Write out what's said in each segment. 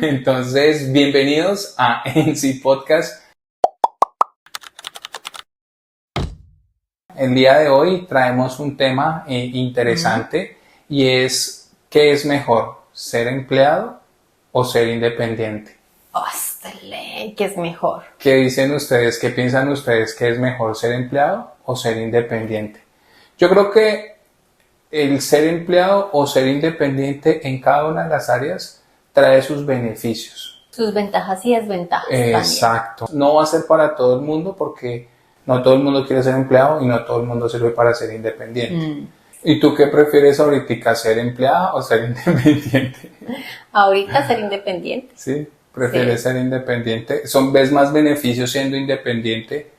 Entonces, bienvenidos a NC Podcast. El día de hoy traemos un tema interesante y es ¿qué es mejor? ¿Ser empleado o ser independiente? ¡Ostale! ¿Qué es mejor? ¿Qué dicen ustedes? ¿Qué piensan ustedes? ¿Qué es mejor? ¿Ser empleado o ser independiente? Yo creo que el ser empleado o ser independiente en cada una de las áreas trae sus beneficios. Sus ventajas y desventajas Exacto. No va a ser para todo el mundo porque no todo el mundo quiere ser empleado y no todo el mundo sirve para ser independiente. ¿Y tú qué prefieres ahorita, ser empleada o ser independiente? Ahorita ser independiente. Sí, prefieres ser independiente. ¿Ves más beneficios siendo independiente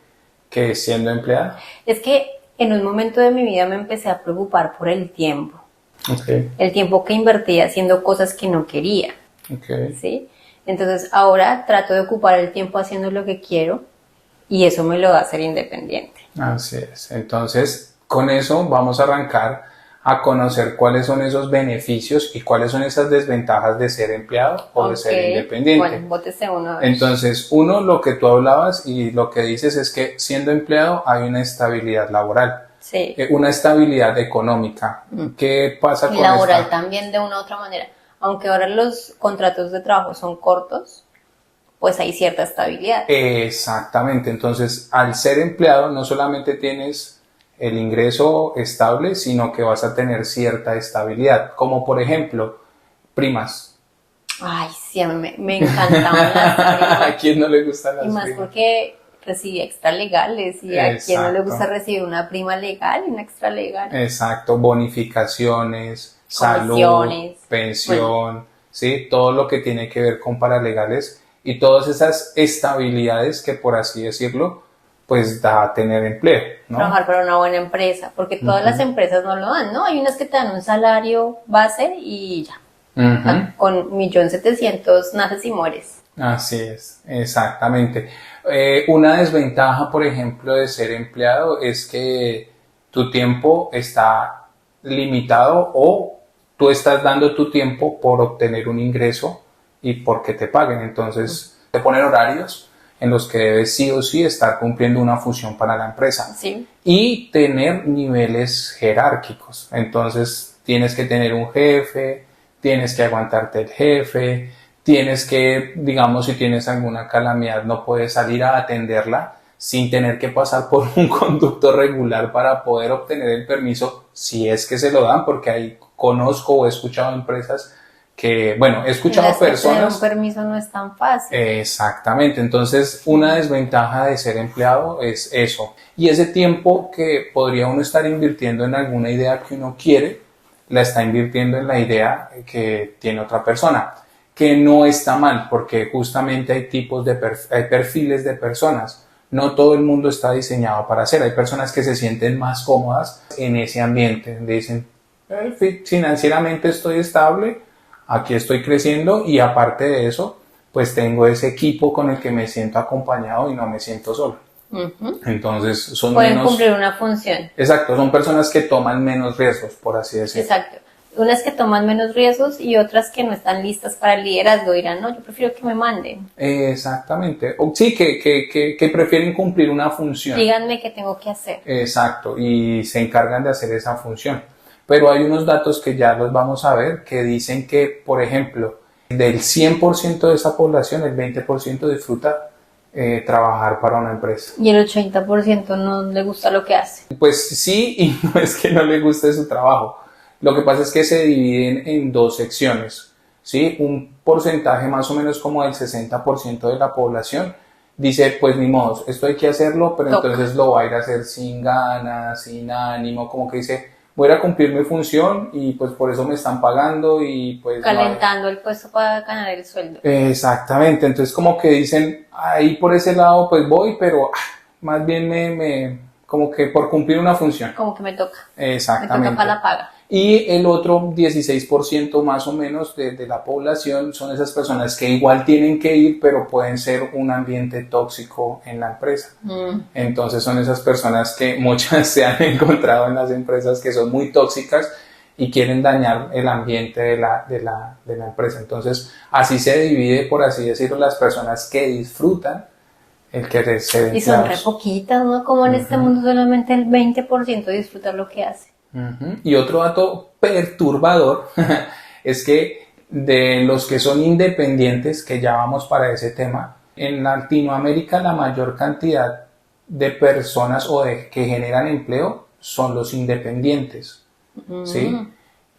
que siendo empleada? Es que en un momento de mi vida me empecé a preocupar por el tiempo. Okay. El tiempo que invertí haciendo cosas que no quería. Okay. ¿Sí? Entonces ahora trato de ocupar el tiempo haciendo lo que quiero y eso me lo da ser independiente. Así es. Entonces, con eso vamos a arrancar a conocer cuáles son esos beneficios y cuáles son esas desventajas de ser empleado o de ser independiente. Bueno, bótese uno. Entonces, lo que tú hablabas y lo que dices es que siendo empleado hay una estabilidad laboral. Sí. Una estabilidad económica. ¿Qué pasa con laboral esta? también de una u otra manera. Aunque ahora los contratos de trabajo son cortos, pues hay cierta estabilidad. Exactamente. Entonces, al ser empleado no solamente tienes el ingreso estable, sino que vas a tener cierta estabilidad, como por ejemplo, primas. Ay, sí, a mí me encantaban las primas. ¿A quién no le gustan las primas? Y más porque recibía extra legales y a quien no le gusta recibir una prima legal y una extra legal. Exacto, bonificaciones, salud, pensión, ¿sí? Todo lo que tiene que ver con paralegales y todas esas estabilidades que, por así decirlo, pues da a tener empleo, ¿no? Trabajar para una buena empresa, porque todas las empresas no lo dan, ¿no? Hay unas que te dan un salario base y ya. Con 1.700.000 naces y mueres. Así es, exactamente. Una desventaja, por ejemplo, de ser empleado es que tu tiempo está limitado o tú estás dando tu tiempo por obtener un ingreso y porque te paguen. Entonces, te ponen horarios en los que debes sí o sí estar cumpliendo una función para la empresa. Sí. Y tener niveles jerárquicos. Entonces, tienes que tener un jefe, tienes que aguantarte el jefe, tienes que, digamos, si tienes alguna calamidad, no puedes salir a atenderla sin tener que pasar por un conducto regular para poder obtener el permiso, si es que se lo dan, porque ahí conozco o he escuchado empresas que, bueno, he escuchado personas... Un permiso no es tan fácil. Exactamente, entonces una desventaja de ser empleado es eso. Y ese tiempo que podría uno estar invirtiendo en alguna idea que uno quiere, la está invirtiendo en la idea que tiene otra persona, que no está mal, porque justamente hay hay perfiles de personas. No todo el mundo está diseñado para hacer. Hay personas que se sienten más cómodas en ese ambiente. Dicen, financieramente estoy estable, aquí estoy creciendo y aparte de eso, pues tengo ese equipo con el que me siento acompañado y no me siento solo. Entonces pueden cumplir una función. Exacto, son personas que toman menos riesgos, por así decirlo. Exacto. Unas que toman menos riesgos y otras que no están listas para el liderazgo dirán, no, yo prefiero que me manden. Exactamente. Sí, que prefieren cumplir una función. Díganme qué tengo que hacer. Exacto, y se encargan de hacer esa función. Pero hay unos datos que ya los vamos a ver que dicen que, por ejemplo, del 100% de esa población, el 20% disfruta trabajar para una empresa. Y el 80% no le gusta lo que hace. Pues sí, y no es que no le guste su trabajo. Lo que pasa es que se dividen en dos secciones, ¿sí? Un porcentaje más o menos como del 60% de la población dice, pues ni modo, esto hay que hacerlo, pero entonces lo va a ir a hacer sin ganas, sin ánimo, como que dice, voy a ir a cumplir mi función y pues por eso me están pagando y pues... Calentando el puesto para ganar el sueldo. Exactamente, entonces como que dicen, ahí por ese lado pues voy, pero más bien como que por cumplir una función. Como que me toca. Exactamente. Me toca para la paga. Y el otro 16% más o menos de la población son esas personas que igual tienen que ir, pero pueden ser un ambiente tóxico en la empresa. Entonces son esas personas que muchas se han encontrado en las empresas que son muy tóxicas y quieren dañar el ambiente de la empresa. Entonces, así se divide, por así decirlo, las personas que disfrutan el querer ser empleados. Y son re poquitas, ¿no? Como en este mundo solamente el 20% disfruta lo que hace. Y otro dato perturbador es que de los que son independientes, que ya vamos para ese tema, en Latinoamérica la mayor cantidad de personas que generan empleo son los independientes, ¿sí?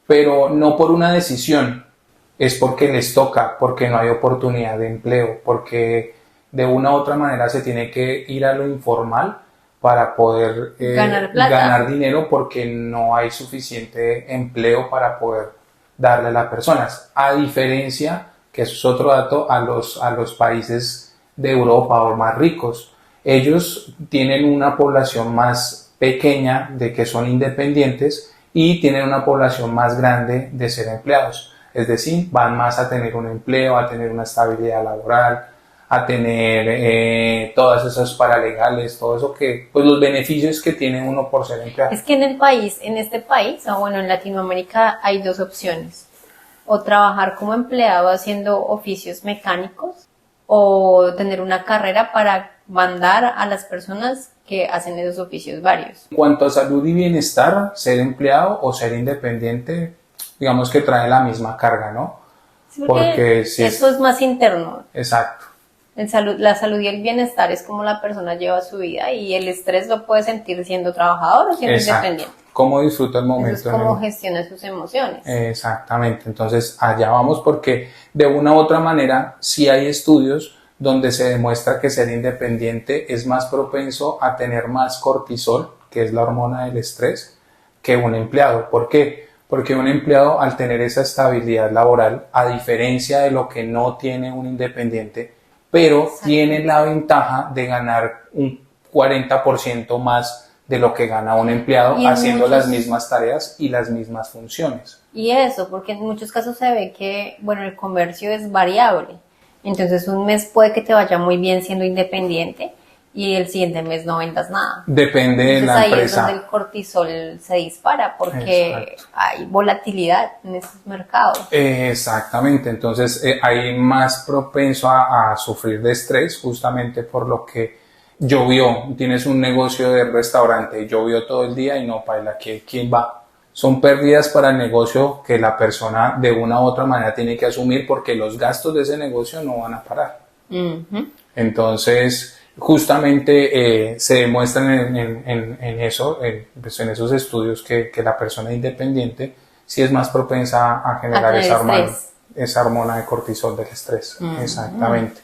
Pero no por una decisión, es porque les toca, porque no hay oportunidad de empleo, porque de una u otra manera se tiene que ir a lo informal para poder ganar dinero, porque no hay suficiente empleo para poder darle a las personas. A diferencia, que eso es otro dato, a los países de Europa o más ricos. Ellos tienen una población más pequeña de que son independientes y tienen una población más grande de ser empleados. Es decir, van más a tener un empleo, a tener una estabilidad laboral, a tener todas esas paralegales, todo eso que, pues los beneficios que tiene uno por ser empleado. Es que en este país, o bueno, en Latinoamérica hay dos opciones. O trabajar como empleado haciendo oficios mecánicos, o tener una carrera para mandar a las personas que hacen esos oficios varios. En cuanto a salud y bienestar, ser empleado o ser independiente, digamos que trae la misma carga, ¿no? Sí, porque si eso es más interno. Exacto. La salud y el bienestar es como la persona lleva su vida, y el estrés lo puede sentir siendo trabajador o siendo independiente. Cómo disfruta el momento. Eso es cómo gestiona sus emociones. Exactamente. Entonces, allá vamos, porque de una u otra manera sí hay estudios donde se demuestra que ser independiente es más propenso a tener más cortisol, que es la hormona del estrés, que un empleado. ¿Por qué? Porque un empleado, al tener esa estabilidad laboral, a diferencia de lo que no tiene un independiente, pero tiene la ventaja de ganar un 40% más de lo que gana un empleado haciendo las mismas tareas y las mismas funciones. Y eso, porque en muchos casos se ve que, bueno, el comercio es variable. Entonces un mes puede que te vaya muy bien siendo independiente y el siguiente mes no vendas nada. Depende de la empresa. Ahí es donde el cortisol se dispara, porque hay volatilidad en esos mercados. Exactamente, entonces hay más propenso a sufrir de estrés, justamente por lo que llovió. Tienes un negocio de restaurante, llovió todo el día y no paila, ¿quién va? Son pérdidas para el negocio que la persona de una u otra manera tiene que asumir, porque los gastos de ese negocio no van a parar. Entonces, justamente se demuestra en esos estudios que la persona independiente sí es más propensa a generar esa hormona de cortisol del estrés. Exactamente.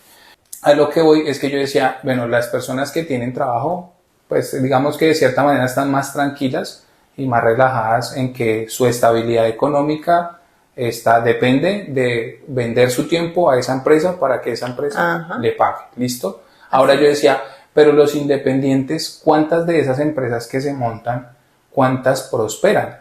A lo que voy es que yo decía, bueno, las personas que tienen trabajo, pues digamos que de cierta manera están más tranquilas y más relajadas en que su estabilidad económica depende de vender su tiempo a esa empresa para que esa empresa le pague. ¿Listo? Ahora yo decía, pero los independientes, ¿cuántas de esas empresas que se montan, cuántas prosperan?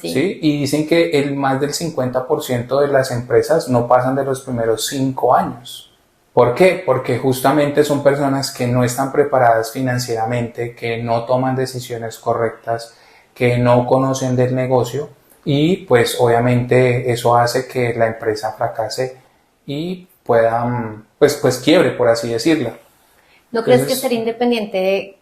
¿Sí? Y dicen que más del 50% de las empresas no pasan de los primeros 5 años. ¿Por qué? Porque justamente son personas que no están preparadas financieramente, que no toman decisiones correctas, que no conocen del negocio, y pues obviamente eso hace que la empresa fracase y pueda, pues quiebre, por así decirlo. ¿No crees que ser independiente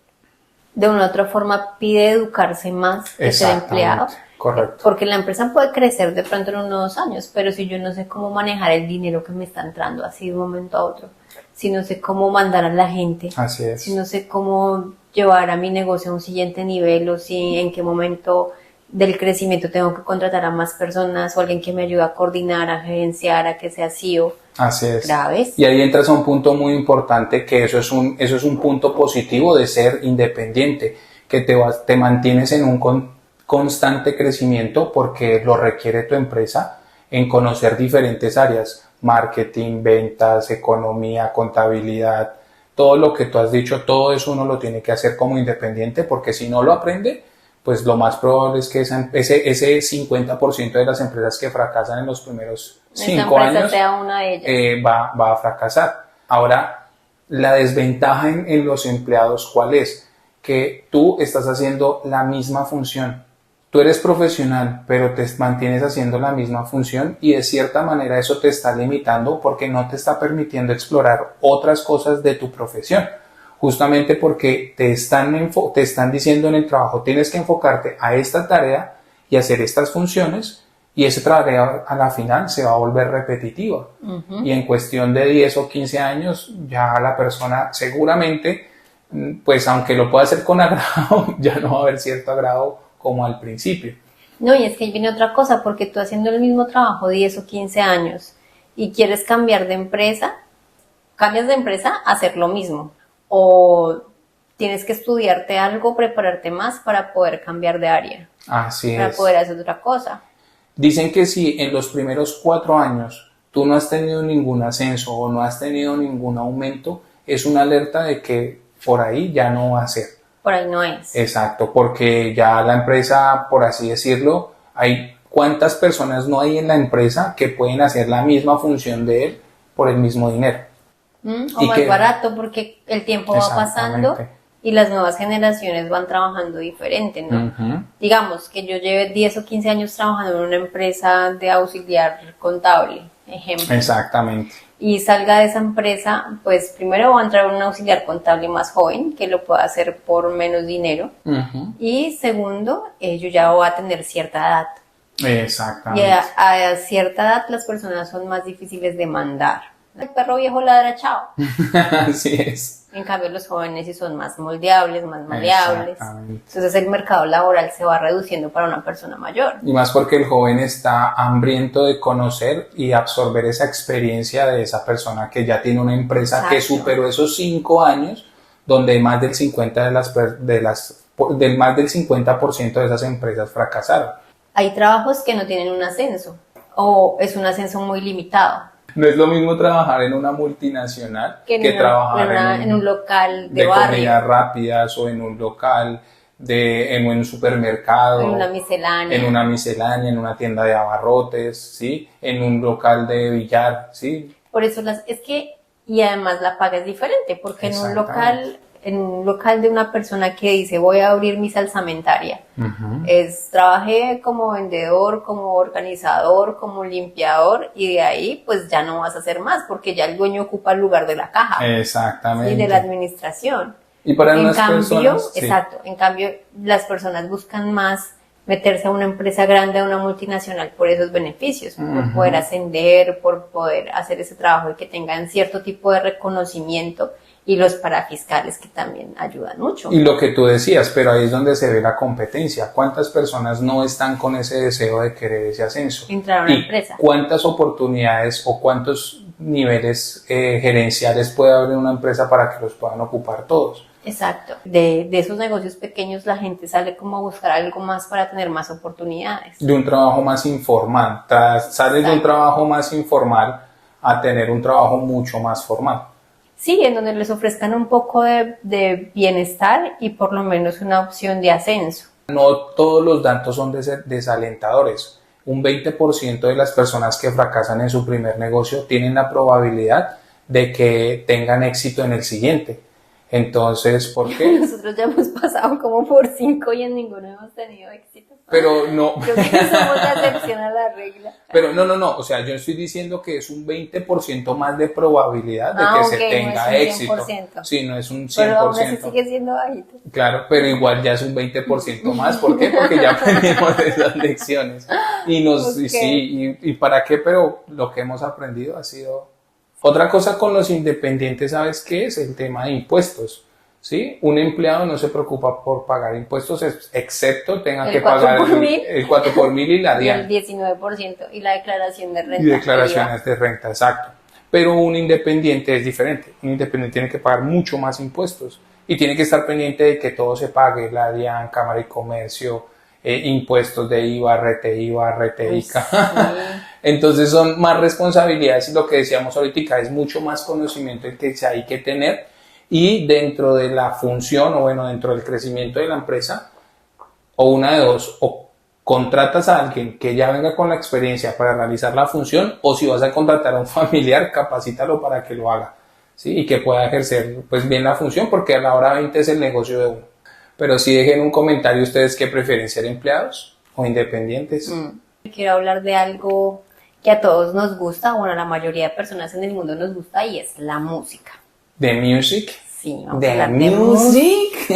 de una u otra forma pide educarse más que ser empleado? Correcto. Porque la empresa puede crecer de pronto en unos años, pero si yo no sé cómo manejar el dinero que me está entrando así de un momento a otro, si no sé cómo mandar a la gente, así es, si no sé cómo llevar a mi negocio a un siguiente nivel, o si en qué momento del crecimiento tengo que contratar a más personas o alguien que me ayude a coordinar, a gerenciar, a que sea CEO. Así es. Graves. Y ahí entras a un punto muy importante, que eso es un punto positivo de ser independiente, que te mantienes en un constante crecimiento, porque lo requiere tu empresa, en conocer diferentes áreas: marketing, ventas, economía, contabilidad, todo lo que tú has dicho, todo eso uno lo tiene que hacer como independiente, porque si no lo aprende, pues lo más probable es que ese 50% de las empresas que fracasan en los primeros 5 años sea una de ellas. Va a fracasar. Ahora, la desventaja en los empleados, ¿cuál es? Que tú estás haciendo la misma función Tú eres profesional, pero te mantienes haciendo la misma función y de cierta manera eso te está limitando porque no te está permitiendo explorar otras cosas de tu profesión. Justamente porque te están diciendo en el trabajo, tienes que enfocarte a esta tarea y hacer estas funciones y esa tarea a la final se va a volver repetitiva. Y en cuestión de 10 o 15 años ya la persona seguramente, pues aunque lo pueda hacer con agrado, ya no va a haber cierto agrado como al principio. No, y es que ahí viene otra cosa, porque tú haciendo el mismo trabajo 10 o 15 años y quieres cambiar de empresa, cambias de empresa a hacer lo mismo. O tienes que estudiarte algo, prepararte más para poder cambiar de área. Así para es. poder hacer otra cosa. Dicen que si en los primeros 4 años tú no has tenido ningún ascenso o no has tenido ningún aumento, es una alerta de que por ahí ya no va a ser. Por ahí no es. Exacto, porque ya la empresa, por así decirlo, hay cuántas personas no hay en la empresa que pueden hacer la misma función de él por el mismo dinero. O más barato, porque el tiempo va pasando y las nuevas generaciones van trabajando diferente, ¿no? Digamos que yo lleve 10 o 15 años trabajando en una empresa de auxiliar contable, ejemplo. Exactamente. Y salga de esa empresa, pues primero va a entrar un auxiliar contable más joven que lo pueda hacer por menos dinero. Y segundo, yo ya voy a tener cierta edad. Exactamente. Y a cierta edad las personas son más difíciles de mandar. El perro viejo ladra, chao. Así es. En cambio los jóvenes sí son más moldeables, más maleables. Entonces el mercado laboral se va reduciendo para una persona mayor. Y más porque el joven está hambriento de conocer y absorber esa experiencia de esa persona que ya tiene una empresa. Exacto. Que superó esos 5 años donde más del 50% de esas empresas fracasaron. Hay trabajos que no tienen un ascenso o es un ascenso muy limitado. No es lo mismo trabajar en una multinacional que trabajar en un local de barrio. Comidas rápidas o en un local, en un supermercado. En una miscelánea. En una tienda de abarrotes, ¿sí? En un local de billar, ¿sí? Por eso y además la paga es diferente, porque en un local de una persona que dice voy a abrir mi salsamentaria, trabajé como vendedor, como organizador, como limpiador y de ahí pues ya no vas a hacer más porque ya el dueño ocupa el lugar de la caja. Exactamente. Y de la administración. Y para unas personas, sí. Exacto, en cambio las personas buscan más meterse a una empresa grande, a una multinacional por esos beneficios, por poder ascender, por poder hacer ese trabajo y que tengan cierto tipo de reconocimiento. Y los parafiscales que también ayudan mucho. Y lo que tú decías, pero ahí es donde se ve la competencia. ¿Cuántas personas no están con ese deseo de querer ese ascenso? Entrar a una empresa. ¿Cuántas oportunidades o cuántos niveles gerenciales puede haber en una empresa para que los puedan ocupar todos? Exacto. De esos negocios pequeños la gente sale como a buscar algo más para tener más oportunidades. De un trabajo más informal. Sales de un trabajo más informal a tener un trabajo mucho más formal. Sí, en donde les ofrezcan un poco de bienestar y por lo menos una opción de ascenso. No todos los datos son desalentadores. Un 20% de las personas que fracasan en su primer negocio tienen la probabilidad de que tengan éxito en el siguiente. Entonces, ¿por qué? Nosotros ya hemos pasado como por 5 y en ninguno hemos tenido éxito. Pero no. Creo que somos la excepción a la regla. Pero no. O sea, yo estoy diciendo que es un 20% más de probabilidad de que se tenga no es un éxito. 100%. Sí, no es un 100%. Pero aún así sigue siendo bajito. Claro, pero igual ya es un 20% más. ¿Por qué? Porque ya aprendimos de esas lecciones. ¿Y para qué? Pero lo que hemos aprendido ha sido... Otra cosa con los independientes, ¿sabes qué es? El tema de impuestos, ¿sí? Un empleado no se preocupa por pagar impuestos, excepto tenga que pagar el 4 por mil y la DIAN. Y el 19% y la declaración de renta. Y declaraciones de renta, exacto. Pero un independiente es diferente. Un independiente tiene que pagar mucho más impuestos y tiene que estar pendiente de que todo se pague, la DIAN, Cámara y Comercio, impuestos de IVA, RTICA. Sí. Entonces son más responsabilidades y lo que decíamos ahorita es mucho más conocimiento el que hay que tener y dentro de la función o dentro del crecimiento de la empresa o una de dos, o contratas a alguien que ya venga con la experiencia para realizar la función o si vas a contratar a un familiar, capacítalo para que lo haga, ¿sí? Y que pueda ejercer pues bien la función porque a la hora 20 es el negocio de uno. Pero sí dejen un comentario ustedes que prefieren ser empleados o independientes. Quiero hablar de algo que a todos nos gusta, bueno, a la mayoría de personas en el mundo nos gusta y es la música. ¿The music? Sí, vamos a ¿The hablar de music?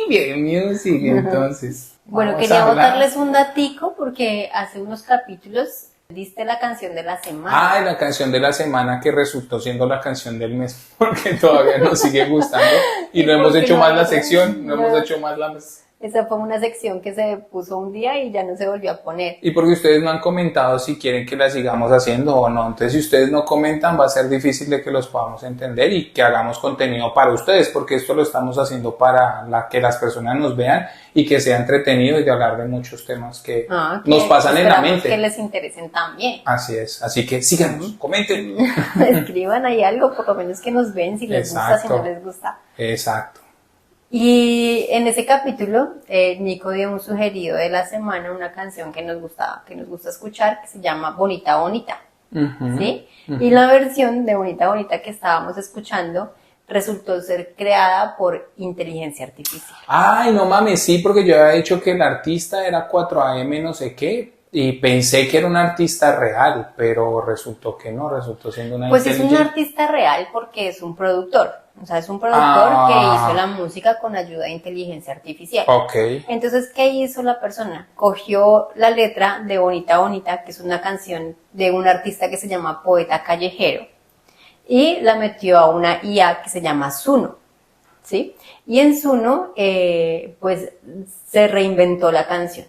The music, entonces. Bueno, vamos quería a hablar. botarles un datico porque hace unos capítulos diste la canción de la semana. Ah, la canción de la semana que resultó siendo la canción del mes, porque todavía nos sigue gustando y no hemos porque hecho no, más la sección, no no. hemos hecho más la... Esa fue una sección que se puso un día y ya no se volvió a poner. Y porque ustedes no han comentado si quieren que la sigamos haciendo o no. Entonces, si ustedes no comentan, va a ser difícil de que los podamos entender y que hagamos contenido para ustedes, porque esto lo estamos haciendo para que las personas nos vean y que sea entretenido y de hablar de muchos temas que nos pasan en la mente. Que les interesen también. Así es. Así que síganos, comenten. Escriban ahí algo, por lo menos que nos ven, si les gusta, si no les gusta. Exacto. Y en ese capítulo, Nico dio un sugerido de la semana, una canción que nos gusta escuchar, que se llama Bonita Bonita, ¿sí? Y la versión de Bonita Bonita que estábamos escuchando resultó ser creada por inteligencia artificial. Ay, no mames, sí, porque yo había dicho que el artista era 4AM no sé qué, y pensé que era un artista real, pero resultó que no, resultó siendo una Pues es un artista real porque es un productor. O sea, es un productor que hizo la música con ayuda de inteligencia artificial. Ok. Entonces, ¿qué hizo la persona? Cogió la letra de Bonita Bonita, que es una canción de un artista que se llama Poeta Callejero, y la metió a una IA que se llama Suno, ¿sí? Y en Suno, pues, se reinventó la canción.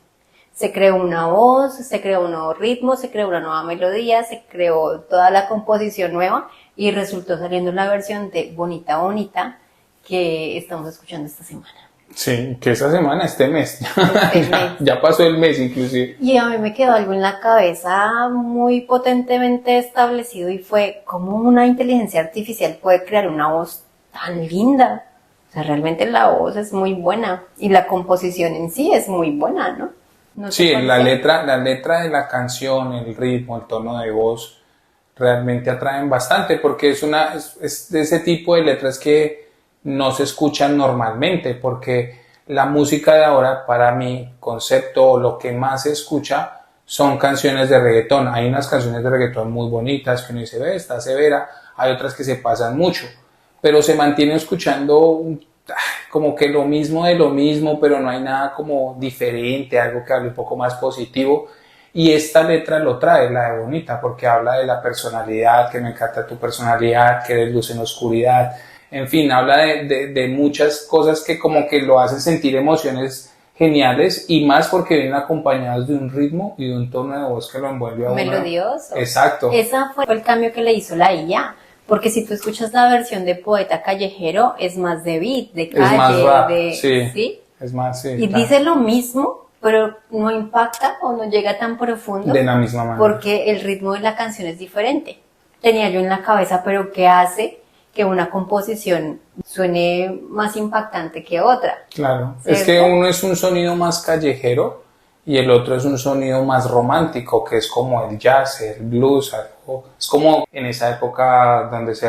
Se creó una voz, se creó un nuevo ritmo, se creó una nueva melodía, se creó toda la composición nueva y resultó saliendo la versión de Bonita Bonita que estamos escuchando esta semana. Sí, que esta semana, este mes. Ya pasó el mes inclusive. Y a mí me quedó algo en la cabeza muy potentemente establecido y fue cómo una inteligencia artificial puede crear una voz tan linda. O sea, realmente la voz es muy buena y la composición en sí es muy buena, ¿no? No sé Sí, cuál la sea. letra de la canción, el ritmo, el tono de voz, realmente atraen bastante porque es de ese tipo de letras que no se escuchan normalmente, porque la música de ahora, para mi concepto, lo que más se escucha son canciones de reggaetón. Hay unas canciones de reggaetón muy bonitas que uno dice, ve, está severa, hay otras que se pasan mucho, pero se mantiene escuchando como que lo mismo de lo mismo, pero no hay nada como diferente, algo que hable un poco más positivo. Y esta letra lo trae, la de Bonita, porque habla de la personalidad, que me encanta tu personalidad, que eres luz en la oscuridad. En fin, habla de muchas cosas que como que lo hacen sentir emociones geniales y más porque vienen acompañados de un ritmo y de un tono de voz que lo envuelve a uno. Melodioso. Exacto. Ese fue el cambio que le hizo la IA. Porque si tú escuchas la versión de Poeta Callejero, es más de beat, de calle, Es más rap, ¿sí? sí. Es más, sí. Y dice lo mismo, pero no impacta o no llega tan profundo. De la misma manera. Porque el ritmo de la canción es diferente. Tenía yo en la cabeza, pero ¿qué hace que una composición suene más impactante que otra? Claro. ¿Cierto? Es que uno es un sonido más callejero y el otro es un sonido más romántico, que es como el jazz, el blues, algo. Es como en esa época donde se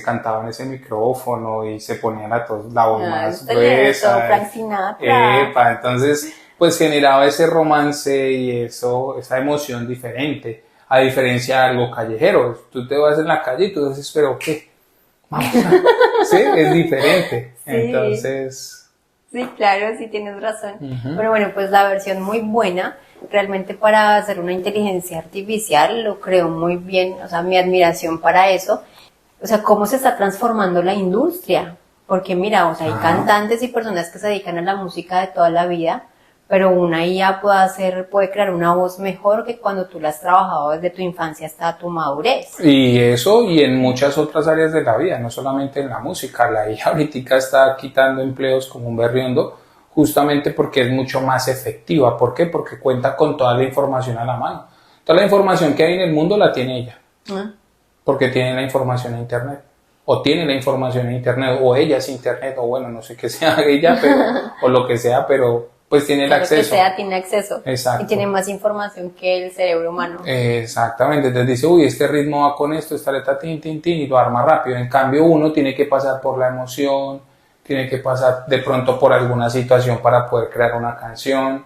cantaba en ese micrófono y se ponían a todos la voz más gruesa. Frank Sinatra. Entonces, pues generaba ese romance y esa emoción diferente, a diferencia de algo callejero. Tú te vas en la calle y tú dices, pero ¿qué? Vamos sí, es diferente. Sí. Entonces... Sí, claro, sí tienes razón. Pero bueno, pues la versión muy buena, realmente para hacer una inteligencia artificial lo creo muy bien, o sea, mi admiración para eso. O sea, cómo se está transformando la industria. Porque mira, o sea, hay cantantes y personas que se dedican a la música de toda la vida, pero una IA puede crear una voz mejor que cuando tú la has trabajado desde tu infancia hasta tu madurez. Y eso y en muchas otras áreas de la vida, no solamente en la música. La IA ahorita está quitando empleos como un berriondo, justamente porque es mucho más efectiva. ¿Por qué? Porque cuenta con toda la información a la mano. Toda la información que hay en el mundo la tiene ella, porque tiene la información en internet. O tiene la información en internet, o ella es internet, o bueno, no sé qué sea ella, pero, o lo que sea, pero pues tiene el acceso. Lo que sea, tiene acceso. Exacto. Y tiene más información que el cerebro humano. Exactamente. Entonces dice, uy, este ritmo va con esto, esta letra, tin, tin, tin, y lo arma rápido. En cambio, uno tiene que pasar por la emoción, tiene que pasar de pronto por alguna situación para poder crear una canción,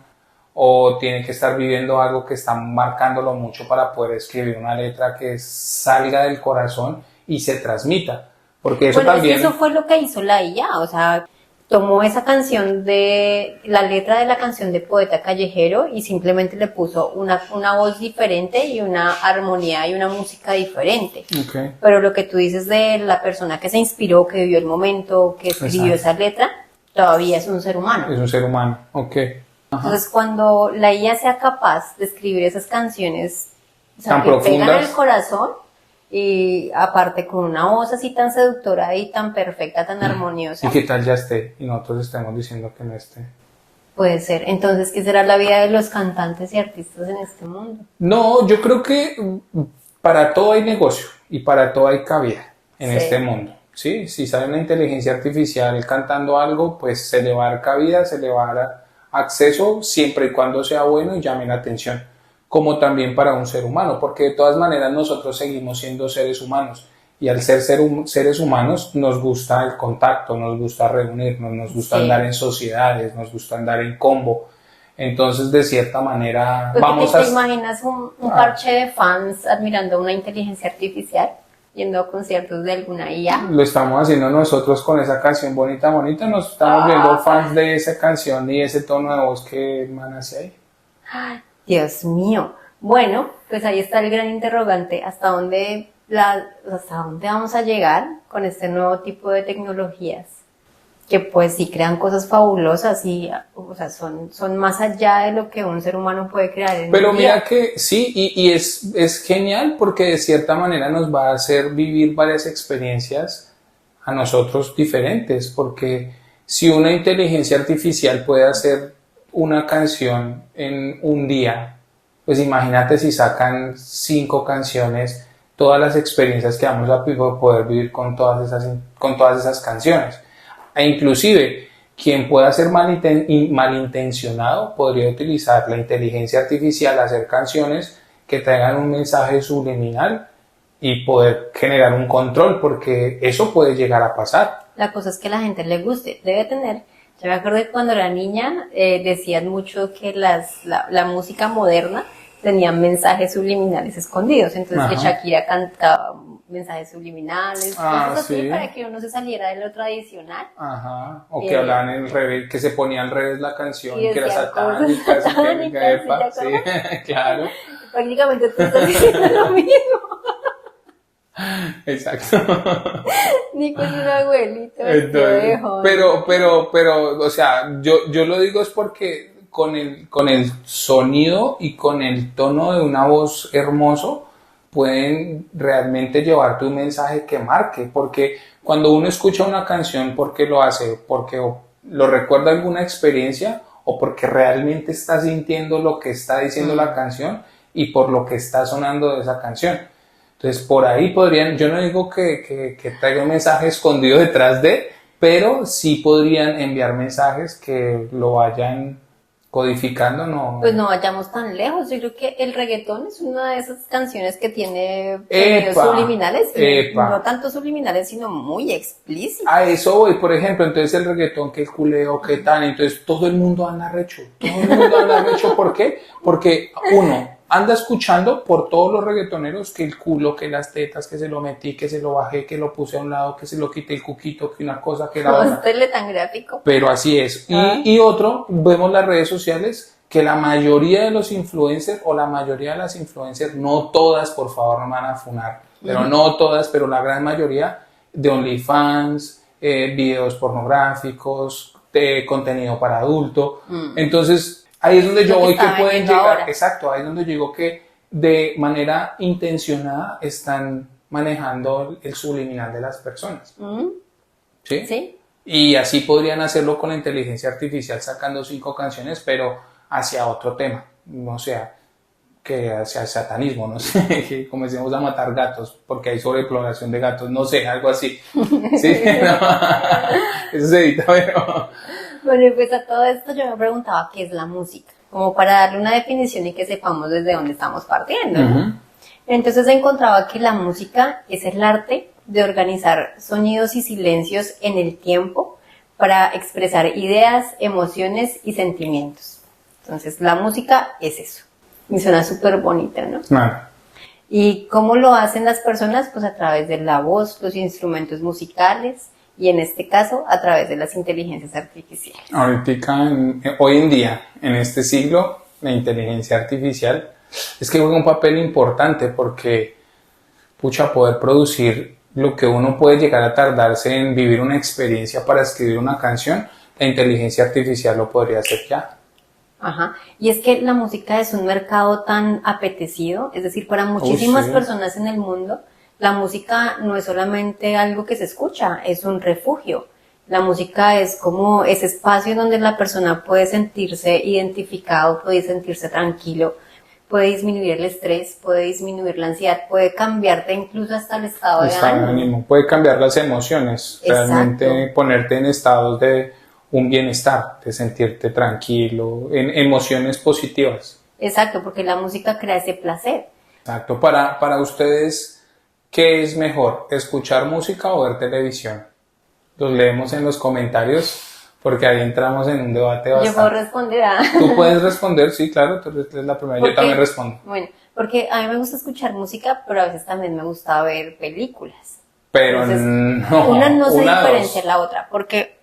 o tiene que estar viviendo algo que está marcándolo mucho para poder escribir una letra que salga del corazón y se transmita. Porque eso Bueno, también... es que eso fue lo que hizo la IA, o sea, tomó esa canción la letra de la canción de Poeta Callejero y simplemente le puso una voz diferente y una armonía y una música diferente. Okay. Pero lo que tú dices de la persona que se inspiró, que vivió el momento, que escribió esa letra, todavía es un ser humano. Es un ser humano, ok. Ajá. Entonces, cuando la IA sea capaz de escribir esas canciones, o sea, Tan que pegan profundas. el corazón, y aparte con una voz así tan seductora y tan perfecta, tan armoniosa, ¿Y qué tal ya esté? Y nosotros estemos diciendo que no esté. puede ser. Entonces, ¿qué será la vida de los cantantes y artistas en este mundo? No, yo creo que para todo hay negocio y para todo hay cabida en Sí. este mundo. ¿Sí? Si sale una inteligencia artificial cantando algo, pues se le va a dar cabida, se le va a dar acceso siempre y cuando sea bueno y llame la atención, como también para un ser humano, porque de todas maneras nosotros seguimos siendo seres humanos y al ser seres humanos nos gusta el contacto, nos gusta reunirnos, nos gusta Sí. andar en sociedades, nos gusta andar en combo. Entonces, de cierta manera, Porque vamos ¿te a... imaginas un parche de fans admirando una inteligencia artificial, yendo a conciertos de alguna IA? Lo estamos haciendo nosotros con esa canción bonita, bonita. Nos estamos viendo fans de esa canción y ese tono de voz que emana hacia ahí. Dios mío. Bueno, pues ahí está el gran interrogante. ¿Hasta dónde vamos a llegar con este nuevo tipo de tecnologías? Que pues sí crean cosas fabulosas y, o sea, son más allá de lo que un ser humano puede crear en Pero un mira día. que sí, y es genial porque de cierta manera nos va a hacer vivir varias experiencias a nosotros diferentes, porque si una inteligencia artificial puede hacer una canción en un día, pues imagínate si sacan 5 canciones, todas las experiencias que vamos a poder vivir con todas esas canciones. E inclusive, quien pueda ser malintencionado podría utilizar la inteligencia artificial a hacer canciones que traigan un mensaje subliminal y poder generar un control, porque eso puede llegar a pasar. La cosa es que a la gente le guste, debe tener. Yo me acuerdo que cuando era niña decían mucho que la música moderna tenía mensajes subliminales escondidos, entonces Ajá. que Shakira cantaba mensajes subliminales, cosas así Sí. para que uno se saliera de lo tradicional. Ajá. O que hablaban en el revés, que se ponía al revés la canción, Y que era decían satánica, cosas satánica, satánicas, sí, ¿sí te acuerdas? claro, Prácticamente tú estás diciendo lo mismo. exacto. Nico es un abuelito, Entonces, pero, o sea, yo lo digo es porque con el sonido y con el tono de una voz hermoso pueden realmente llevarte un mensaje que marque, porque cuando uno escucha una canción, ¿por qué lo hace? Porque lo recuerda alguna experiencia o porque realmente está sintiendo lo que está diciendo la canción y por lo que está sonando de esa canción. Entonces, por ahí podrían, yo no digo que traiga un mensaje escondido detrás de, pero sí podrían enviar mensajes que lo vayan codificando, ¿no? Pues no vayamos tan lejos. Yo creo que el reggaetón es una de esas canciones que tiene sonidos Epa, subliminales, y epa. no tanto subliminales, sino muy explícitos. A eso voy, por ejemplo, entonces el reggaetón, que el culeo, que tal, entonces todo el mundo anda recho, todo el mundo anda recho, ¿por qué? Porque uno anda escuchando por todos los reggaetoneros que el culo, que las tetas, que se lo metí, que se lo bajé, que lo puse a un lado, que se lo quité el cuquito, que una cosa, que la No otra. estéle tan gráfico. Pero así es. Ah. Y otro, vemos las redes sociales, que la mayoría de los influencers o la mayoría de las influencers, no todas, por favor, no me van a funar, pero no todas, pero la gran mayoría de OnlyFans, videos pornográficos, contenido para adulto. Entonces, ahí es donde yo Lo que voy que está pueden vendiendo llegar, ahora. exacto, ahí es donde yo digo que de manera intencionada están manejando el subliminal de las personas. ¿Sí? ¿Sí? Y así podrían hacerlo con la inteligencia artificial sacando 5 canciones, pero hacia otro tema, no sea que hacia el satanismo, no sé, que comencemos a matar gatos, porque hay sobreexploración de gatos, no sé, algo así. Sí, no, eso se edita, pero... Bueno, y pues a todo esto yo me preguntaba qué es la música, como para darle una definición y que sepamos desde dónde estamos partiendo, ¿no? Ujú. Entonces encontraba que la música es el arte de organizar sonidos y silencios en el tiempo para expresar ideas, emociones y sentimientos. Entonces, la música es eso. Y suena súper bonita, ¿no? Claro. ¿Y cómo lo hacen las personas? Pues a través de la voz, los instrumentos musicales y en este caso a través de las inteligencias artificiales. Ahorita, hoy en día, en este siglo, la inteligencia artificial es que juega un papel importante porque, pucha, poder producir lo que uno puede llegar a tardarse en vivir una experiencia para escribir una canción, la inteligencia artificial lo podría hacer ya. Ajá. Y es que la música es un mercado tan apetecido, es decir, para muchísimas sí. personas en el mundo, la música no es solamente algo que se escucha, es un refugio. La música es como ese espacio donde la persona puede sentirse identificado, puede sentirse tranquilo, puede disminuir el estrés, puede disminuir la ansiedad, puede cambiarte incluso hasta el estado de ánimo. Puede cambiar las emociones, Exacto. realmente ponerte en estados de un bienestar, de sentirte tranquilo, en emociones positivas. Exacto, porque la música crea ese placer. Exacto. Para ustedes, ¿qué es mejor, escuchar música o ver televisión? Los leemos en los comentarios porque ahí entramos en un debate bastante. Yo puedo responder a... Tú puedes responder, sí, claro, tú eres la primera, yo también respondo. Bueno, porque a mí me gusta escuchar música, pero a veces también me gusta ver películas. Pero entonces, no, una no se diferencia dos. de la otra, porque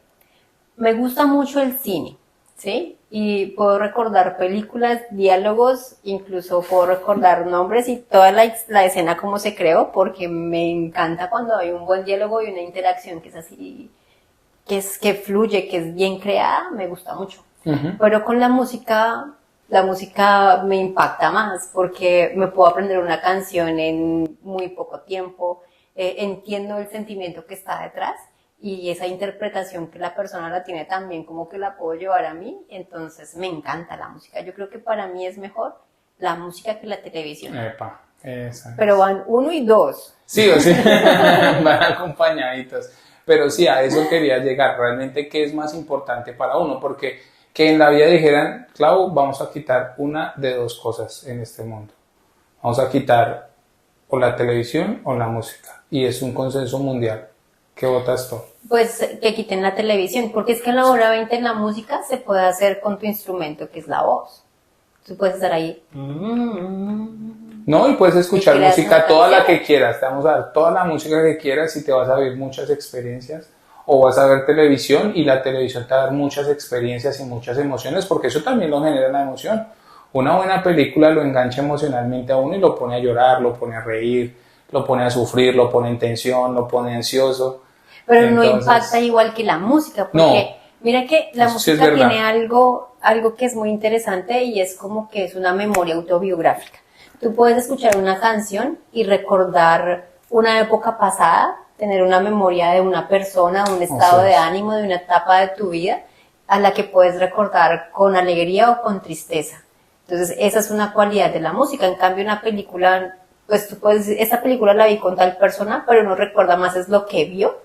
me gusta mucho el cine, ¿sí? Y puedo recordar películas, diálogos, incluso puedo recordar nombres y toda la escena como se creó, porque me encanta cuando hay un buen diálogo y una interacción que es así, que fluye, que es bien creada, me gusta mucho. Uh-huh. Pero con la música me impacta más, porque me puedo aprender una canción en muy poco tiempo, entiendo el sentimiento que está detrás, y esa interpretación que la persona la tiene también como que la puedo llevar a mí, entonces me encanta la música. Yo creo que para mí es mejor la música que la televisión. Epa, esa es. Pero van 1 y 2. Sí, o sí, van acompañaditos. Pero sí, a eso quería llegar. Realmente, ¿qué es más importante para uno? Porque que en la vida dijeran, Clau, vamos a quitar una de dos cosas en este mundo. Vamos a quitar o la televisión o la música. Y es un consenso mundial. ¿Qué votas tú? Pues que quiten la televisión, porque es que a la hora 20 en la música se puede hacer con tu instrumento, que es la voz. Tú puedes estar ahí. No, y puedes escuchar creas música una toda la canción. que quieras. Te vamos a dar toda la música que quieras y te vas a vivir muchas experiencias. O vas a ver televisión y la televisión te va a dar muchas experiencias y muchas emociones, porque eso también lo genera la emoción. Una buena película lo engancha emocionalmente a uno y lo pone a llorar, lo pone a reír, lo pone a sufrir, lo pone en tensión, lo pone ansioso. Pero no Entonces, impacta igual que la música, porque no, mira que la eso sí es música verdad. tiene algo que es muy interesante y es como que es una memoria autobiográfica. Tú puedes escuchar una canción y recordar una época pasada, tener una memoria de una persona, un estado Así de es. ánimo, de una etapa de tu vida, a la que puedes recordar con alegría o con tristeza. Entonces, esa es una cualidad de la música. En cambio, una película, pues tú puedes decir, esta película la vi con tal persona, pero uno recuerda más es lo que vio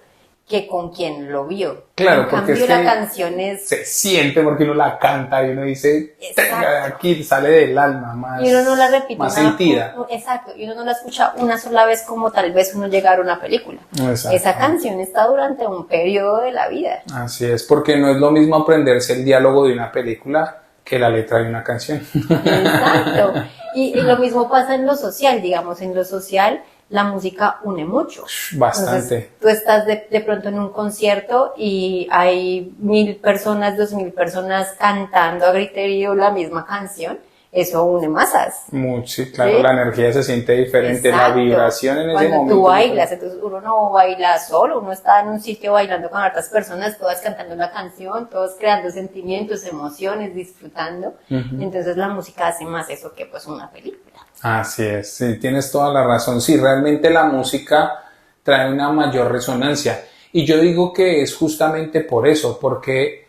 que con quien lo vio. Claro, en porque cambio, es la que canción es... se siente porque uno la canta y uno dice, Exacto. tenga de aquí, sale del alma más, Y uno no la repite. más sentida. Exacto, y uno no la escucha una sola vez como tal vez uno llega a ver una película. Exacto. Esa canción está durante un periodo de la vida. Así es, porque no es lo mismo aprenderse el diálogo de una película que la letra de una canción. Exacto. Y lo mismo pasa en lo social, digamos, en lo social la música une mucho. Bastante. Entonces, tú estás de pronto en un concierto y hay 1,000 personas, 2,000 personas cantando a griterío la misma canción. Eso une masas. Sí, claro, ¿Sí? la energía se siente diferente, Exacto. la vibración en ese Cuando momento. tú bailas, entonces uno no baila solo, uno está en un sitio bailando con otras personas, todas cantando una canción, todos creando sentimientos, emociones, disfrutando. Entonces la música hace más eso que pues una película. Así es, sí, tienes toda la razón. Sí, realmente la música trae una mayor resonancia. Y yo digo que es justamente por eso, porque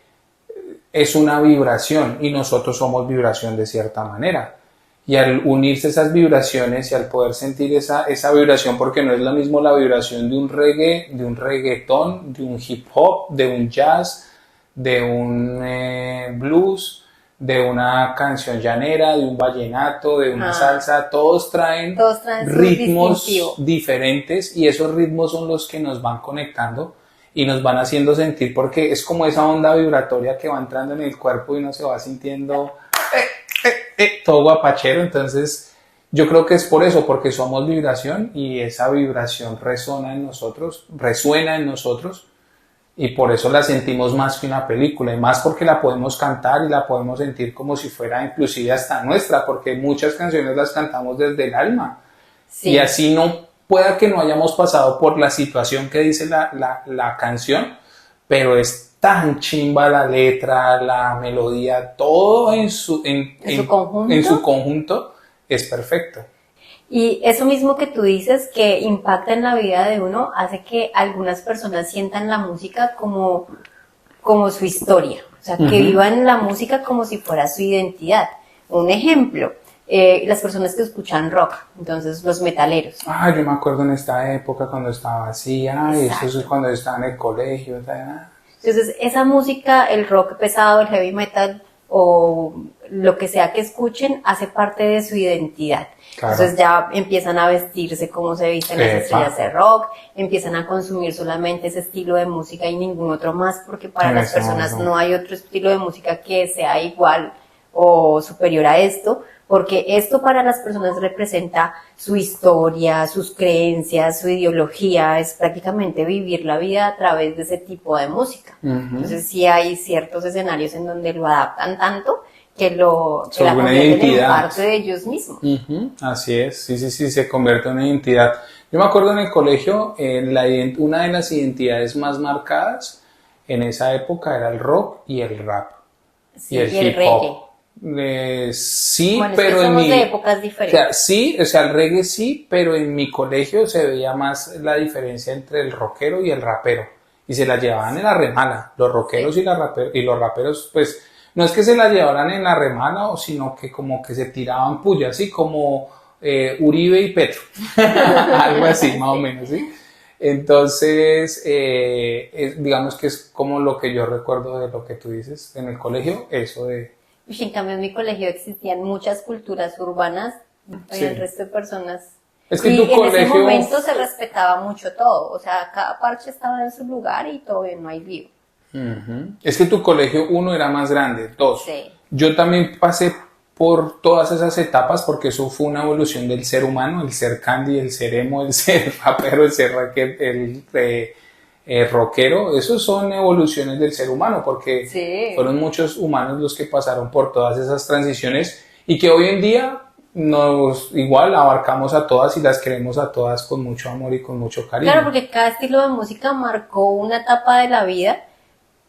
es una vibración y nosotros somos vibración de cierta manera. Y al unirse esas vibraciones y al poder sentir esa vibración, porque no es lo mismo la vibración de un reggae, de un reggaetón, de un hip hop, de un jazz, de un blues, de una canción llanera, de un vallenato, de una salsa, todos traen su ritmos distintivo. diferentes y esos ritmos son los que nos van conectando y nos van haciendo sentir, porque es como esa onda vibratoria que va entrando en el cuerpo y uno se va sintiendo todo guapachero. Entonces yo creo que es por eso, porque somos vibración y esa vibración resuena en nosotros, y por eso la sentimos más que una película, y más porque la podemos cantar y la podemos sentir como si fuera inclusive hasta nuestra, porque muchas canciones las cantamos desde el alma. Sí. Y así no pueda que no hayamos pasado por la situación que dice la canción, pero es tan chimba la letra, la melodía, todo en su conjunto es perfecto. Y eso mismo que tú dices, que impacta en la vida de uno, hace que algunas personas sientan la música como su historia. O sea, que vivan la música como si fuera su identidad. Un ejemplo, las personas que escuchan rock, entonces los metaleros. Yo me acuerdo en esta época cuando estaba así, eso es cuando estaba en el colegio. Entonces, esa música, el rock pesado, el heavy metal, o lo que sea que escuchen, hace parte de su identidad. Claro. Entonces ya empiezan a vestirse como se visten las estrellas de rock, empiezan a consumir solamente ese estilo de música y ningún otro más, porque para las personas no hay otro estilo de música que sea igual o superior a esto, porque esto para las personas representa su historia, sus creencias, su ideología, es prácticamente vivir la vida a través de ese tipo de música. Entonces sí hay ciertos escenarios en donde lo adaptan tanto que la convierten en parte de ellos mismos. Así es, sí, se convierte en una identidad. Yo me acuerdo en el colegio, una de las identidades más marcadas en esa época era el rock y el rap, y el hip hop. Sí, bueno, pero somos de épocas diferentes. El reggae sí, pero en mi colegio se veía más la diferencia entre el rockero y el rapero, y se la llevaban en la remala, los rockeros y los raperos, pues no es que se la llevaran en la remala, sino que como que se tiraban puya, así como Uribe y Petro, algo así más o menos, ¿sí? Entonces, digamos que es como lo que yo recuerdo de lo que tú dices en el colegio, eso de... En cambio, en mi colegio existían muchas culturas urbanas, y el resto de personas... Es que y tu en colegio... ese momento se respetaba mucho todo, o sea, cada parche estaba en su lugar y todo bien, no hay lío. Es que tu colegio, 1, era más grande, 2. Sí. Yo también pasé por todas esas etapas porque eso fue una evolución del ser humano, el ser candy, el ser emo, el ser rapero, el ser rockero. Esos son evoluciones del ser humano porque fueron muchos humanos los que pasaron por todas esas transiciones y que hoy en día igual abarcamos a todas y las queremos a todas con mucho amor y con mucho cariño. Claro, porque cada estilo de música marcó una etapa de la vida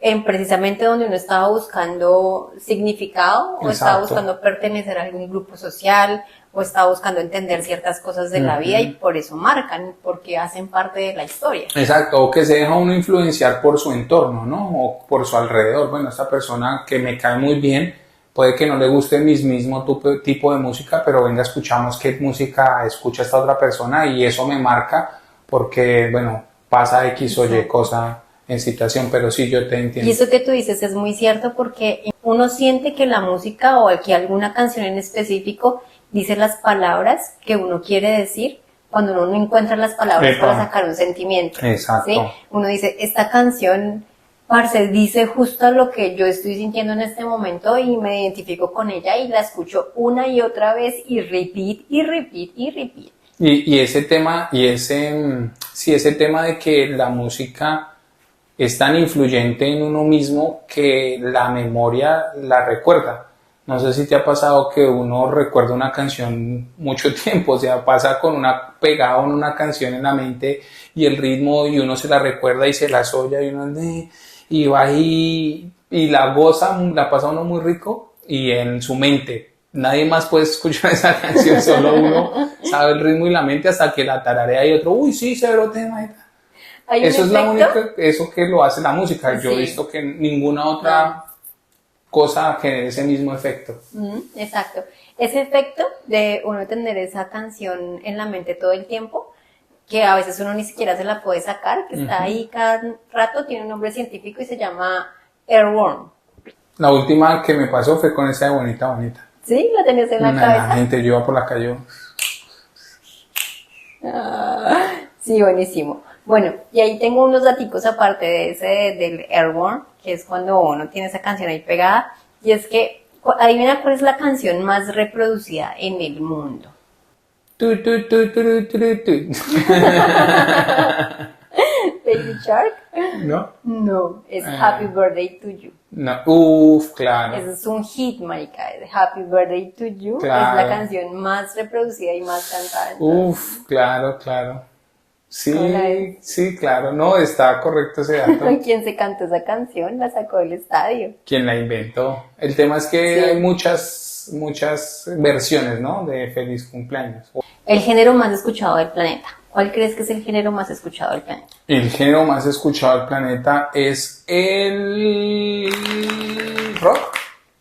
en precisamente donde uno estaba buscando significado o estaba buscando pertenecer a algún grupo social o estaba buscando entender ciertas cosas de la vida y por eso marcan, porque hacen parte de la historia. Exacto, o que se deja uno influenciar por su entorno, ¿no? O por su alrededor. Bueno, esta persona que me cae muy bien, puede que no le guste mi mismo tipo de música, pero venga, escuchamos qué música escucha esta otra persona y eso me marca porque, bueno, pasa X o Y cosa en situación, pero sí, yo te entiendo. Y eso que tú dices es muy cierto porque uno siente que la música o que alguna canción en específico dice las palabras que uno quiere decir cuando uno no encuentra las palabras para sacar un sentimiento. Exacto. ¿Sí? Uno dice, esta canción, parce, dice justo lo que yo estoy sintiendo en este momento y me identifico con ella y la escucho una y otra vez y repeat y repeat y repeat. Y ese tema, ese tema de que la música es tan influyente en uno mismo que la memoria la recuerda. No sé si te ha pasado que uno recuerda una canción mucho tiempo, o sea, pasa pegado en una canción en la mente y el ritmo y uno se la recuerda y se la soya y uno y va y la goza, la pasa uno muy rico y en su mente. Nadie más puede escuchar esa canción, solo uno sabe el ritmo y la mente hasta que la tararea y otro, uy, sí, severo tema. Eso es la única, eso que lo hace la música. Yo he visto que ninguna otra cosa genera ese mismo efecto. Exacto. Ese efecto de uno tener esa canción en la mente todo el tiempo, que a veces uno ni siquiera se la puede sacar, que está ahí cada rato, tiene un nombre científico y se llama Airborne. La última que me pasó fue con esa de Bonita. Sí, la tenías en la cabeza. La gente, yo iba por la calle. Sí, buenísimo. Bueno, y ahí tengo unos daticos aparte de ese del Airborne, que es cuando uno tiene esa canción ahí pegada, y es que Adivina cuál es la canción más reproducida en el mundo. Tu, tu, tu, tu, tu, tu. ¿Baby Shark? ¿No? No, es Happy Birthday to You. No. Uf, claro. Ese es un hit, marica. Happy Birthday to You Claro. es la canción más reproducida y más cantada. Uf, claro, claro. Hola. Sí, claro. No, está correcto ese dato. ¿Quién se cantó esa canción? La sacó del estadio. ¿Quién la inventó? El tema es que Sí. hay muchas versiones, ¿no? De feliz cumpleaños. El género más escuchado del planeta. ¿Cuál crees que es el género más escuchado del planeta? El género más escuchado del planeta es el rock,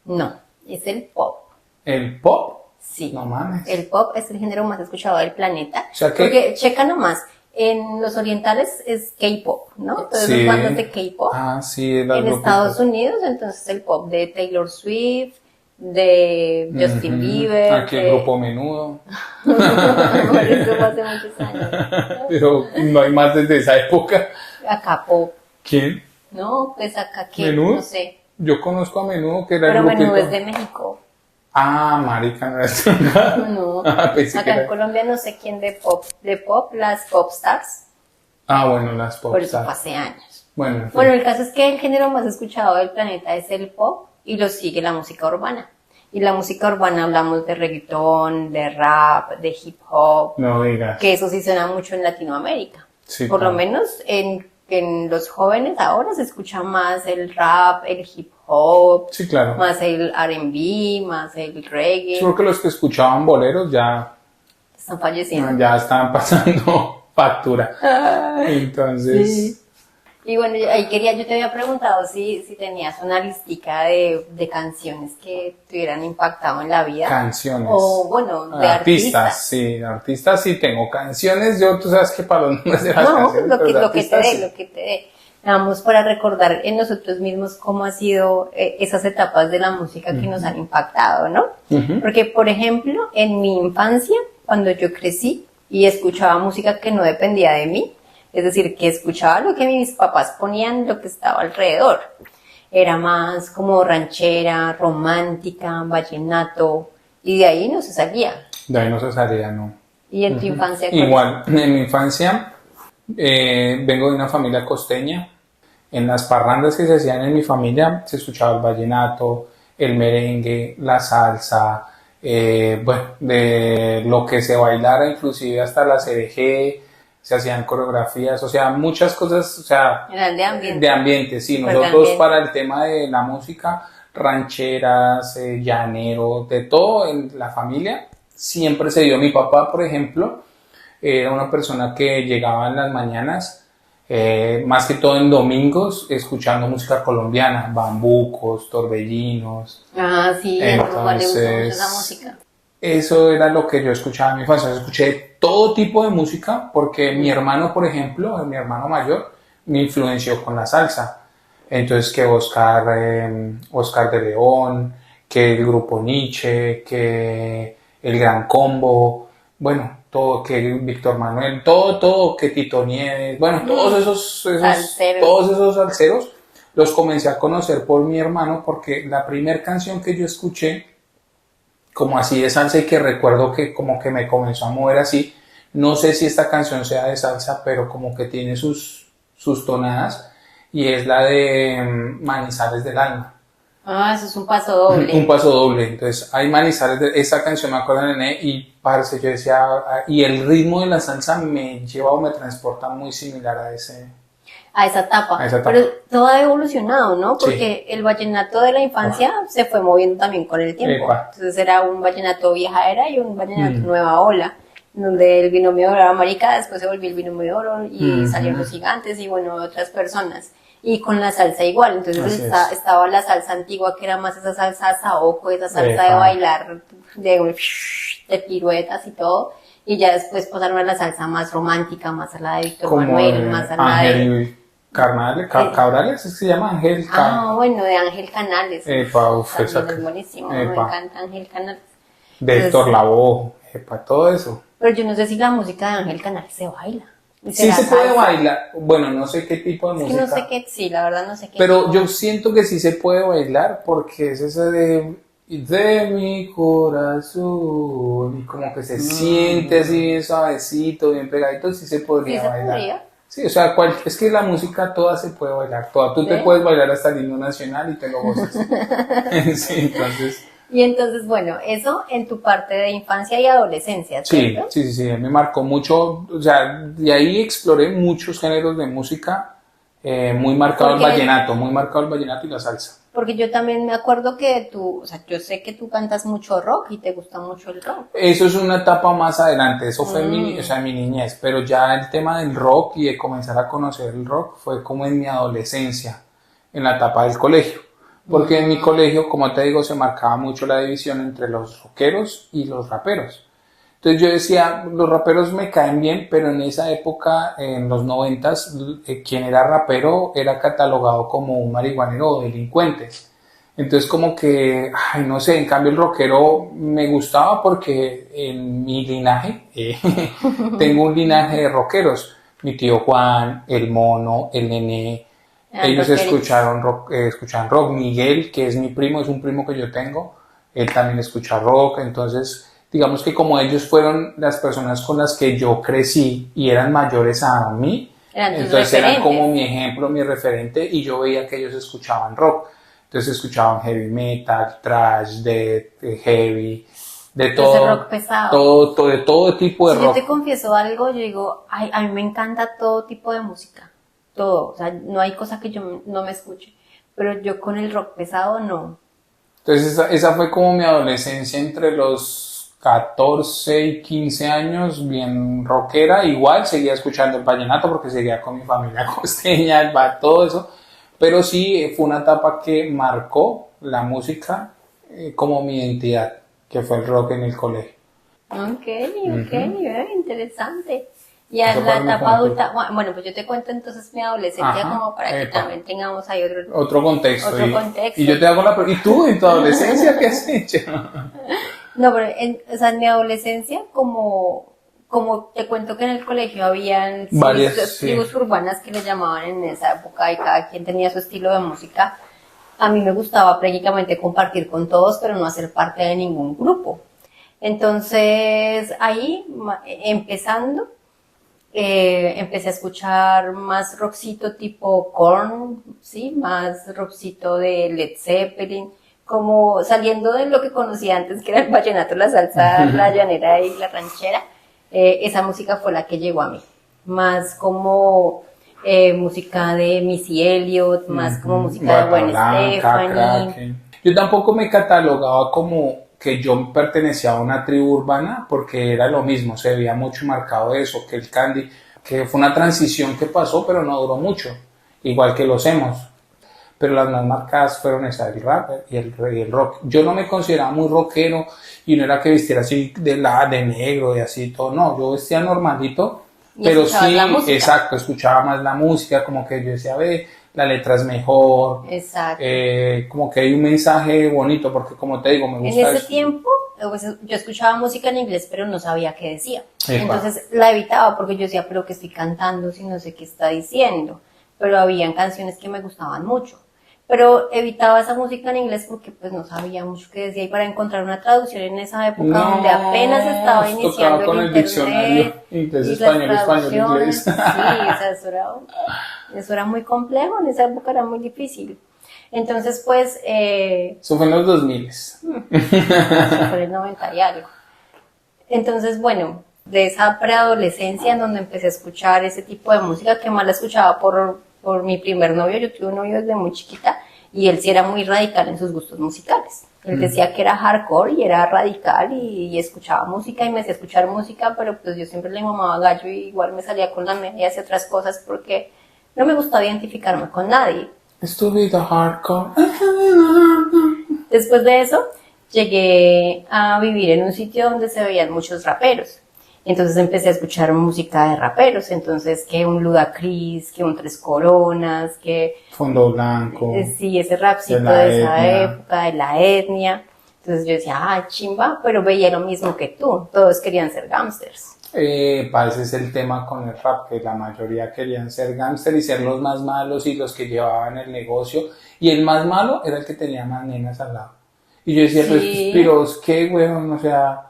No, es el pop. el pop. Sí. No mames. El pop es el género más escuchado del planeta. O sea que- Porque, checa nomás, en los orientales es K-pop, ¿no? Entonces Sí. los bandas de K-pop. Ah, sí, las En grupitas. Estados Unidos, entonces el pop de Taylor Swift, de Justin Ujú. Bieber. Aquí el grupo Menudo. Por eso fue hace muchos años. Pero no hay más desde esa época. Acá pop, ¿Quién? ¿no? Pues acá que, ¿Menudo? no sé. Yo conozco a Menudo, que era Pero el grupito. Menudo es de México. Ah, marica, no es. No. Ah, pensé que Acá en era- Colombia no sé quién de pop, las pop stars. Ah, bueno, las pop Por eso fue stars. hace años. Bueno, en fin. Bueno, el caso es que el género más escuchado del planeta es el pop y lo sigue la música urbana. Y la música urbana hablamos de reggaetón, de rap, de hip hop, No digas. que eso sí suena mucho en Latinoamérica. Sí, Por claro. lo menos en los jóvenes ahora se escucha más el rap, el hip hop, Sí, claro. más el R&B, más el reggae. Yo creo que los que escuchaban boleros ya, Están falleciendo. ya estaban pasando factura. Entonces, Sí. Y bueno, ahí yo te había preguntado si tenías una listica de canciones que te hubieran impactado en la vida. canciones. O bueno, de artistas. Sí, artistas sí tengo canciones. Yo, tú sabes que para los nombres de las No, canciones, lo pero que, de lo que te artistas, dé, sí. lo que te dé. Vamos para recordar en nosotros mismos cómo ha sido esas etapas de la música que nos han impactado, ¿no? Ujú. Porque, por ejemplo, en mi infancia, cuando yo crecí y escuchaba música que no dependía de mí, es decir, que escuchaba lo que mis papás ponían, lo que estaba alrededor. Era más como ranchera, romántica, vallenato, y de ahí no se salía. De ahí no se salía, no. Y en tu infancia, ¿cuál? Igual, en mi infancia vengo de una familia costeña. En las parrandas que se hacían en mi familia se escuchaba el vallenato, el merengue, la salsa, bueno, de lo que se bailara, inclusive hasta la CDG, se hacían coreografías, o sea, muchas cosas, o sea, Era de ambiente. de ambiente, sí. Pues de Nosotros ambiente. para el tema de la música, rancheras, llanero, de todo en la familia, siempre se dio. Mi papá, por ejemplo, era una persona que llegaba en las mañanas, más que todo en domingos, escuchando música colombiana, bambucos, torbellinos. Ah, sí, a mi papá le gusta mucho Entonces, esa música. Eso era lo que yo escuchaba en mi infancia. Escuché todo tipo de música porque mi hermano, por ejemplo, mi hermano mayor, me influenció con la salsa. Entonces, que Oscar de León, que el grupo Nietzsche, que el Gran Combo, bueno, todo, que Víctor Manuel, todo, que Tito Nieves, bueno, Salseros. todos esos salseros los comencé a conocer por mi hermano porque la primera canción que yo escuché como así de salsa y que recuerdo que como que me comenzó a mover así. No sé si esta canción sea de salsa, pero como que tiene sus tonadas y es la de Manizales del Alma. Ah, eso es un paso doble. Un paso doble. Entonces hay Manizales, esa canción me acuerdo nene y parce, yo decía, y el ritmo de la salsa me lleva o me transporta muy similar a ese. A esa etapa. A esa etapa. Pero todo ha evolucionado, ¿no? Sí. Porque el vallenato de la infancia se fue moviendo también con el tiempo. Epa. Entonces era un vallenato vieja era y un vallenato nueva ola, donde el binomio de oro era marica, después se volvió el binomio de oro y salieron los gigantes y bueno, otras personas. Y con la salsa igual, entonces Así estaba la salsa antigua que era más esa salsa saoco, esa salsa de Epa. bailar, de piruetas y todo. Y ya después pasaron a la salsa más romántica, más a la de Víctor Como Manuel, más a la de... Ángel Cabrales, ¿es que se llama Ángel Ah, bueno, de Ángel Canales. Epa, uf, También exacto. es buenísimo, me Epa. encanta Ángel Canales. de Héctor Entonces, Lavoe, para todo eso. Pero yo no sé si la música de Ángel Canales se baila. ¿Y Sí será se puede salsa? bailar, bueno, no sé qué tipo de Es que música, no sé qué, sí, la verdad no sé qué. pero yo siento que sí se puede bailar porque es ese de y de mi corazón, y como que se siente así bien suavecito, bien pegadito, sí se podría ¿Sí se bailar. podría? Sí, o sea, es que la música toda se puede bailar, toda. Tú te ¿Sí? puedes bailar hasta el himno nacional y te lo gozas. Sí, entonces, Y entonces, bueno, eso en tu parte de infancia y adolescencia, sí, ¿cierto? sí, sí, sí, me marcó mucho, o sea, de ahí exploré muchos géneros de música, muy marcado el vallenato y la salsa. Porque yo también me acuerdo que tú, o sea, yo sé que tú cantas mucho rock y te gusta mucho el rock. Eso es una etapa más adelante, eso fue o Mm, sea, mi niñez, pero ya el tema del rock y de comenzar a conocer el rock fue como en mi adolescencia, en la etapa del colegio. Porque en mi colegio, como te digo, se marcaba mucho la división entre los rockeros y los raperos. Entonces yo decía, los raperos me caen bien, pero en esa época, en los 90s, quien era rapero era catalogado como un marihuanero o delincuente. Entonces como que, ay, no sé, en cambio el rockero me gustaba porque en mi linaje, tengo un linaje de rockeros. Mi tío Juan, el Mono, el Nené, eran ellos rockeritos. escuchan rock. Miguel, que es mi primo, es un primo que yo tengo, él también escucha rock. Entonces, digamos que como ellos fueron las personas con las que yo crecí y eran mayores a mí, Eran tus entonces eran como referentes. mi ejemplo, mi referente, y yo veía que ellos escuchaban rock. Entonces escuchaban heavy metal, thrash, death, heavy, de Entonces rock todo, pesado. de todo tipo de Si yo te rock. confieso algo, yo digo, ay, a mí me encanta todo tipo de música. Todo. O sea, no hay cosa que yo no me escuche. Pero yo con el rock pesado no. Entonces esa fue como mi adolescencia entre los 14 y 15 años, bien rockera. Igual seguía escuchando el vallenato porque seguía con mi familia costeña, todo eso. Pero sí, fue una etapa que marcó la música como mi identidad, que fue el rock en el colegio. Ok, ok, Ujú. interesante. Y Eso en la fue mi etapa juventud. adulta, bueno, pues yo te cuento entonces mi adolescencia Ajá, como para que epa. también tengamos ahí Otro contexto. otro Y contexto. yo te hago la pregunta, ¿y tú en tu adolescencia qué has hecho? No, pero o sea, en mi adolescencia, como te cuento que en el colegio habían Varias, sí. tribus urbanas que le llamaban en esa época y cada quien tenía su estilo de música, a mí me gustaba prácticamente compartir con todos, pero no hacer parte de ningún grupo. Entonces, ahí, empezando, empecé a escuchar más rockcito tipo Korn, ¿sí? Más rockcito de Led Zeppelin, como saliendo de lo que conocía antes, que era el vallenato, la salsa, la llanera y la ranchera. Esa música fue la que llegó a mí. Más como música de Missy Elliott, más como música de Bata Gwen Blanca, Stefani. Kraken. Yo tampoco me catalogaba como que yo pertenecía a una tribu urbana porque era lo mismo, se veía mucho marcado eso, que el candy, que fue una transición que pasó pero no duró mucho, igual que los emos. Pero las más marcadas fueron esa, el rap y el rock. Yo no me consideraba muy rockero y no era que vistiera así de negro y así todo, no, yo vestía normalito, Y pero escuchabas la sí, música. exacto, escuchaba más la música, como que yo decía, ve, la letra es mejor, Exacto. como que hay un mensaje bonito, porque como te digo, me En gusta ese eso. tiempo, pues, yo escuchaba música en inglés, pero no sabía qué decía. Epa. Entonces la evitaba porque yo decía, pero que estoy cantando si no sé qué está diciendo. Pero habían canciones que me gustaban mucho. Pero evitaba esa música en inglés porque pues no sabía mucho qué decía y para encontrar una traducción en esa época donde apenas estaba nos iniciando tocaba con el el diccionario, internet inglés, y las español, español, traducciones, inglés. sí, o sea, eso era muy complejo, en esa época era muy difícil. Entonces, pues, Eso fue en los 2000. por el 90 y algo. Entonces, bueno, de esa preadolescencia en donde empecé a escuchar ese tipo de música que más la escuchaba por mi primer novio. Yo tuve un novio desde muy chiquita y él sí era muy radical en sus gustos musicales. Él decía que era hardcore y era radical y escuchaba música y me hacía escuchar música, pero pues yo siempre le mamaba gallo y igual me salía con la media y hacía otras cosas porque no me gustaba identificarme con nadie. Estúpido hardcore. Después de eso, llegué a vivir en un sitio donde se veían muchos raperos. Entonces empecé a escuchar música de raperos. Entonces, que un Ludacris, que un Tres Coronas, que Fondo blanco. sí, ese rapcito De la de esa etnia. época, de la etnia. Entonces yo decía, ah, chimba, pero veía lo mismo que tú. Todos querían ser gangsters. Ese es el tema con el rap, que la mayoría querían ser gángster y ser los más malos y los que llevaban el negocio. Y el más malo era el que tenía más nenas al lado. Y yo decía, pues, Sí. pero ¿qué, weón? O sea,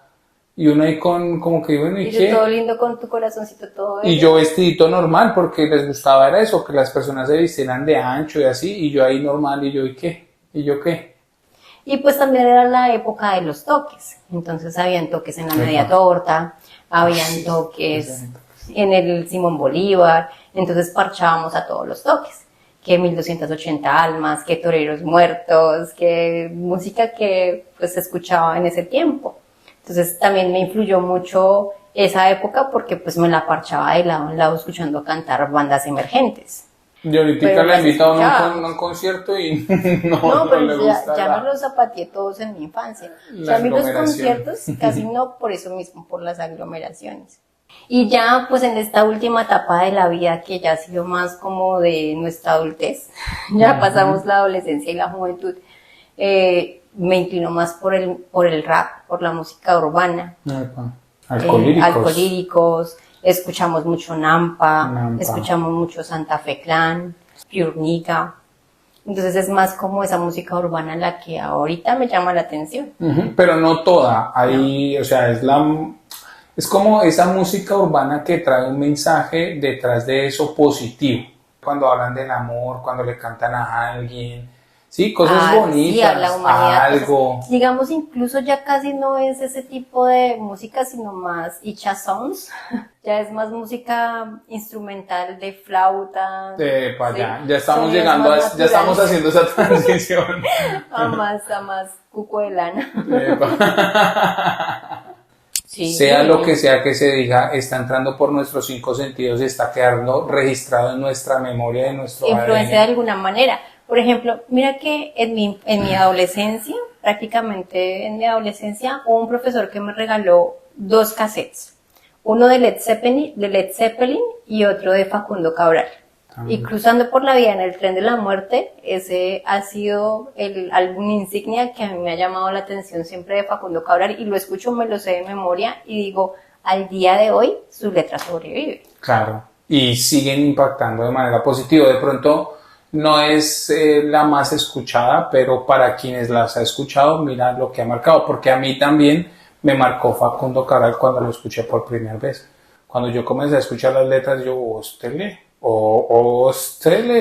y uno ahí como que, bueno, ¿y Y tú qué? todo lindo con tu corazoncito todo Y bello. yo vestidito normal, porque les gustaba era eso, que las personas se vistieran de ancho y así, y yo ahí normal, y yo, ¿y qué? ¿Y yo qué? Y pues también era la época de los toques. Entonces habían toques en la media Epa. torta, habían Sí, toques sí. en el Simón Bolívar. Entonces parchábamos a todos los toques. Que 1280 almas, que toreros muertos, que música que pues se escuchaba en ese tiempo. Entonces también me influyó mucho esa época porque pues me la parchaba de lado en lado escuchando cantar bandas emergentes. Y ahorita Pero la las invito a escuchábamos. un concierto y no, No, no pero le gusta ya la, me los zapateé todos en mi infancia. O la sea, a mí los aglomeración. conciertos casi no por eso mismo, por las aglomeraciones. Y ya pues en esta última etapa de la vida que ya ha sido más como de nuestra adultez, ya pasamos la adolescencia y la juventud, me inclino más por el rap, por la música urbana. Epa. Alcolíricos. Alcolíricos, escuchamos mucho Nampa, Nampa. escuchamos mucho Santa Fe Clan, Pure Niga. Entonces es más como esa música urbana la que ahorita me llama la atención. Ujú, pero no toda. Ahí, o sea, es como esa música urbana que trae un mensaje detrás de eso positivo. Cuando hablan del amor, cuando le cantan a alguien, sí, cosas Sí, bonitas, a la humanidad. a algo. Pues, digamos, incluso ya casi no es ese tipo de música, sino más Icha Songs. Ya es más música instrumental de flauta. Para ¿sí? allá. Ya estamos Sonidos llegando, más ya estamos naturales. haciendo esa transición. A más cuco de lana. Epa. Sí. Sea lo que sea que se diga, está entrando por nuestros 5 sentidos, está quedando registrado en nuestra memoria, en nuestro Influencia de ADN. alguna manera. Por ejemplo, mira que en mi adolescencia, prácticamente en mi adolescencia, hubo un profesor que me regaló 2 cassettes. Uno de Led Zeppelin y otro de Facundo Cabral. Y cruzando por la vida en el tren de la muerte, ese ha sido el álbum insignia que a mí me ha llamado la atención siempre de Facundo Cabral y lo escucho, me lo sé de memoria y digo, al día de hoy su letra sobrevive. Claro, y siguen impactando de manera positiva. De pronto no es la más escuchada, pero para quienes las ha escuchado, mira lo que ha marcado, porque a mí también me marcó Facundo Cabral cuando lo escuché por primera vez. Cuando yo comencé a escuchar las letras, yo, ostele,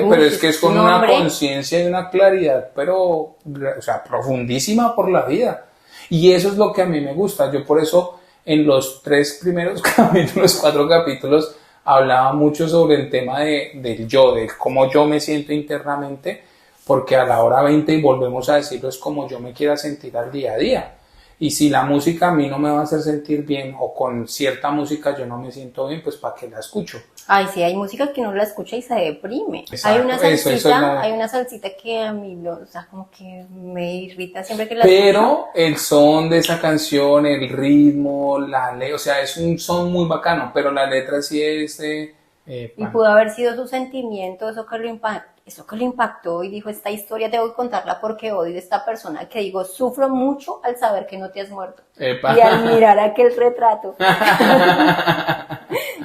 pero es que es con una conciencia y una claridad, pero, o sea, profundísima por la vida. Y eso es lo que a mí me gusta. Yo por eso en los 3 primeros capítulos, 4 capítulos, hablaba mucho sobre el tema del yo, de cómo yo me siento internamente, porque a la hora 20, y volvemos a decirlo, es como yo me quiera sentir al día a día. Y si la música a mí no me va a hacer sentir bien, o con cierta música yo no me siento bien, pues ¿para qué la escucho? Ay, sí, hay música que uno la escucha y se deprime. Exacto, hay una salsita, eso no. hay una salsita que a mí o sea, como que me irrita siempre que la Pero escucho. el son de esa canción, el ritmo, o sea, es un son muy bacano, pero la letra sí es Y pudo haber sido su sentimiento, eso que lo impactó y dijo, esta historia tengo que contarla porque odio a esta persona que digo, sufro mucho al saber que no te has muerto. Epa. Y al mirar aquel retrato.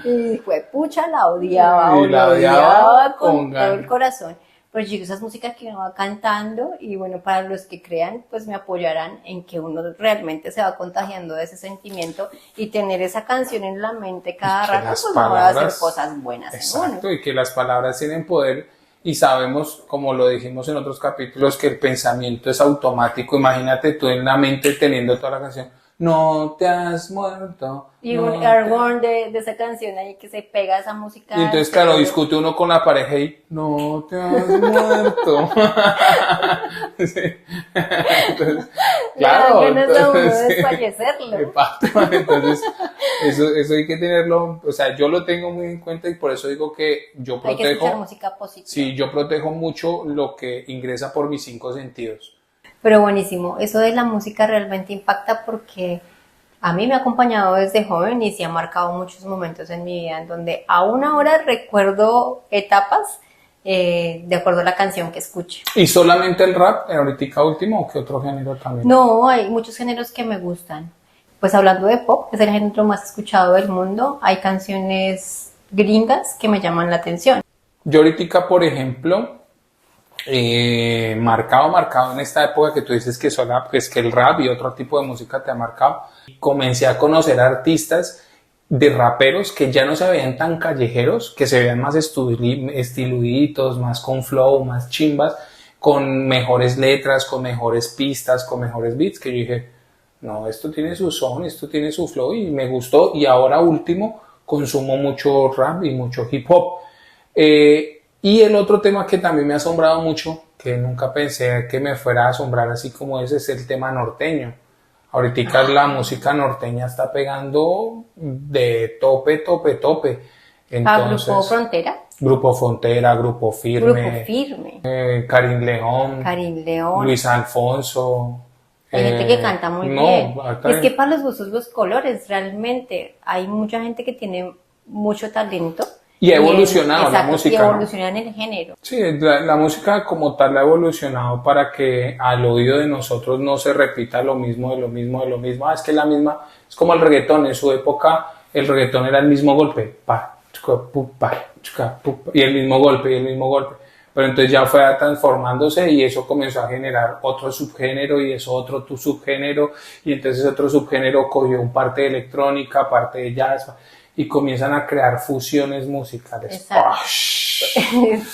Y fue pucha, la odiaba, Y la lo odiaba con con todo el ganas. corazón. Pero yo esas músicas que uno va cantando y bueno, para los que crean, pues me apoyarán en que uno realmente se va contagiando de ese sentimiento y tener esa canción en la mente cada que rato, las pues no va a hacer palabras- cosas buenas en Exacto, uno. y que las palabras tienen poder y sabemos, como lo dijimos en otros capítulos, que el pensamiento es automático. Imagínate tú en la mente teniendo toda la canción, no te has muerto. Y no un te- airborne de esa canción ahí que se pega a esa música. Y entonces, claro, discute uno con la pareja y no te has muerto. Sí. Entonces, claro. Le dan ganas a uno de entonces, sí. desfallecerlo. Exacto. Entonces, eso hay que tenerlo, o sea, yo lo tengo muy en cuenta y por eso digo que yo Hay que escuchar protejo, música positiva. sí, yo protejo mucho lo que ingresa por mis 5 sentidos. Pero buenísimo, eso de la música realmente impacta porque a mí me ha acompañado desde joven y sí ha marcado muchos momentos en mi vida en donde aún ahora recuerdo etapas de acuerdo a la canción que escuche. ¿Y solamente el rap, ahorita último, o qué otro género también? No, hay muchos géneros que me gustan. Pues hablando de pop, que es el género más escuchado del mundo, hay canciones gringas que me llaman la atención. Yo ahorita, por ejemplo, marcado en esta época que tú dices que, pues, que el rap y otro tipo de música te ha marcado. Comencé a conocer artistas de raperos que ya no se veían tan callejeros, que se veían más estiluditos, más con flow, más chimbas, con mejores letras, con mejores pistas, con mejores beats, que yo dije, no, esto tiene su son, esto tiene su flow y me gustó. Y ahora último, consumo mucho rap y mucho hip hop. Y el otro tema que también me ha asombrado mucho, que nunca pensé que me fuera a asombrar así como ese, es el tema norteño. Ahorita la música norteña está pegando de tope, tope, tope. Entonces, Grupo Frontera. Grupo Frontera, Grupo Firme, Grupo Firme. Karim León, Karim León. Luis Alfonso. Hay gente que canta muy bien. Acá Y es que para los gustos, los colores, realmente hay mucha gente que tiene mucho talento. Y ha evolucionado la exacto, música. Y evoluciona en el género. Sí, la música como tal ha evolucionado para que al oído de nosotros no se repita lo mismo, de lo mismo, de lo mismo. Es que la misma, es como el reggaetón. En su época, el reggaetón era el mismo golpe. Pa, chuca, pu, pa, chuca, pu, pa, y el mismo golpe, y el mismo golpe. Pero entonces ya fue transformándose y eso comenzó a generar otro subgénero y eso otro subgénero. Y entonces otro subgénero cogió un parte de electrónica, parte de jazz. Y comienzan a crear fusiones musicales. Exacto.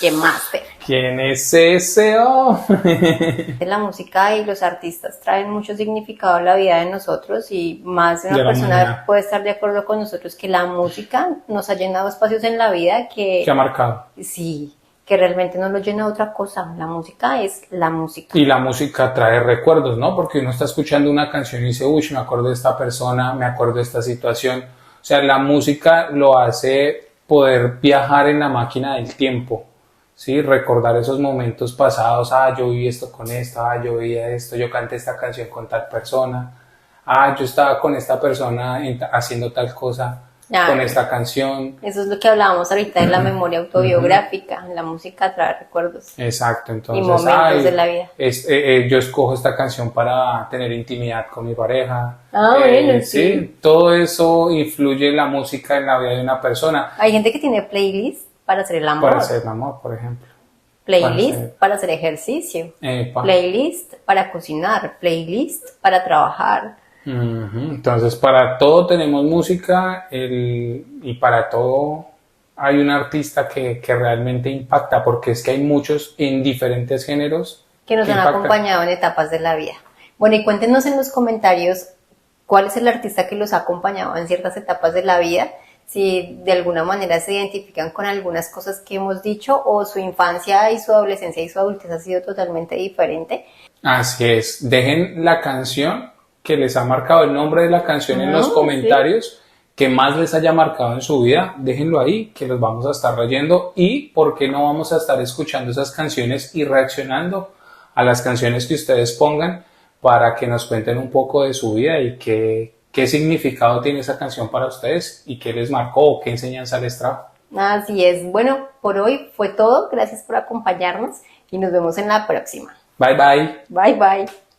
¿Qué más? ¿Quién es ese hombre? La música y los artistas traen mucho significado a la vida de nosotros y más de una De la persona humanidad. puede estar de acuerdo con nosotros que la música nos ha llenado espacios en la vida ¿Qué ha marcado? sí, que realmente no lo llena otra cosa. La música es la música. Y la música trae recuerdos, ¿no? Porque uno está escuchando una canción y dice, uy, me acuerdo de esta persona, me acuerdo de esta situación. O sea, la música lo hace poder viajar en la máquina del tiempo, ¿sí? Recordar esos momentos pasados, yo viví esto con esta, yo veía esto, yo canté esta canción con tal persona, yo estaba con esta persona haciendo tal cosa con esta canción. Eso es lo que hablábamos ahorita de la memoria autobiográfica. La música trae recuerdos. Exacto, entonces y momentos de la vida. Yo escojo esta canción para tener intimidad con mi pareja. Bueno, sí. Todo eso influye en la música en la vida de una persona. Hay gente que tiene playlist para hacer el amor. Para hacer el amor, por ejemplo. Playlist para hacer ejercicio. Playlist para cocinar. Playlist para trabajar. Entonces, para todo tenemos música y para todo hay un artista que realmente impacta, porque es que hay muchos en diferentes géneros que nos han acompañado en etapas de la vida. Bueno, y cuéntenos en los comentarios cuál es el artista que los ha acompañado en ciertas etapas de la vida, si de alguna manera se identifican con algunas cosas que hemos dicho o su infancia y su adolescencia y su adultez ha sido totalmente diferente. Así es, dejen la canción que les ha marcado, el nombre de la canción en los comentarios, que más les haya marcado en su vida, déjenlo ahí, que los vamos a estar leyendo y por qué no vamos a estar escuchando esas canciones y reaccionando a las canciones que ustedes pongan para que nos cuenten un poco de su vida y qué significado tiene esa canción para ustedes y qué les marcó o qué enseñanza les trajo. Así es, bueno, por hoy fue todo, gracias por acompañarnos y nos vemos en la próxima. Bye bye. Bye bye.